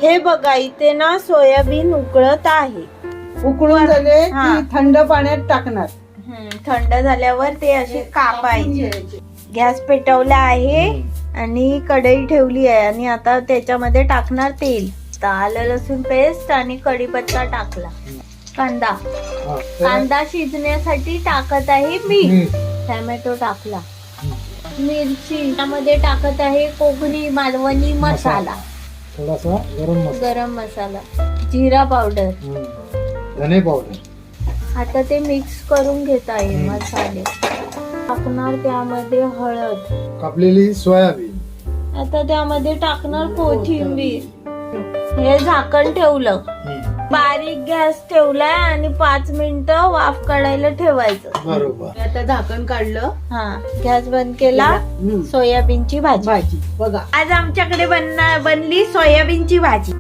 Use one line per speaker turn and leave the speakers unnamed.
हे बघा इथे ना सोयाबीन उकळत आहे.
उकळून झाले
हा.
की थंड पाण्यात टाकणार.
थंड झाल्यावर ते असे कापायचे. गॅस पेटवला आहे आणि कढई ठेवली आहे आणि आता त्याच्यामध्ये टाकणार तेल. आलं लसूण पेस्ट आणि कढीपत्ता टाकला. कांदा शिजण्यासाठी टाकत आहे मीठ. टोमॅटो टाकला. मिरची त्यामध्ये टाकत आहे कोकणी मालवणी मसाला,
थोडासा
गरम मसाला, जिरा पावडर.
धने पावडर.
आता ते मिक्स करून घेत आहे मसाले. टाकणार त्यामध्ये हळद.
कापलेली सोयाबीन.
आता त्यामध्ये टाकणार कोथिंबीर. हे झाकण ठेवलं. बारीक गॅस ठेवलाय आणि 5 मिनिटं वाफ काढायला ठेवायचं.
बरोबर.
आता झाकण काढलं.
हा गॅस बंद केला. सोयाबीनची भाजी.
भाजी बघा.
आज आमच्याकडे बनली सोयाबीनची भाजी.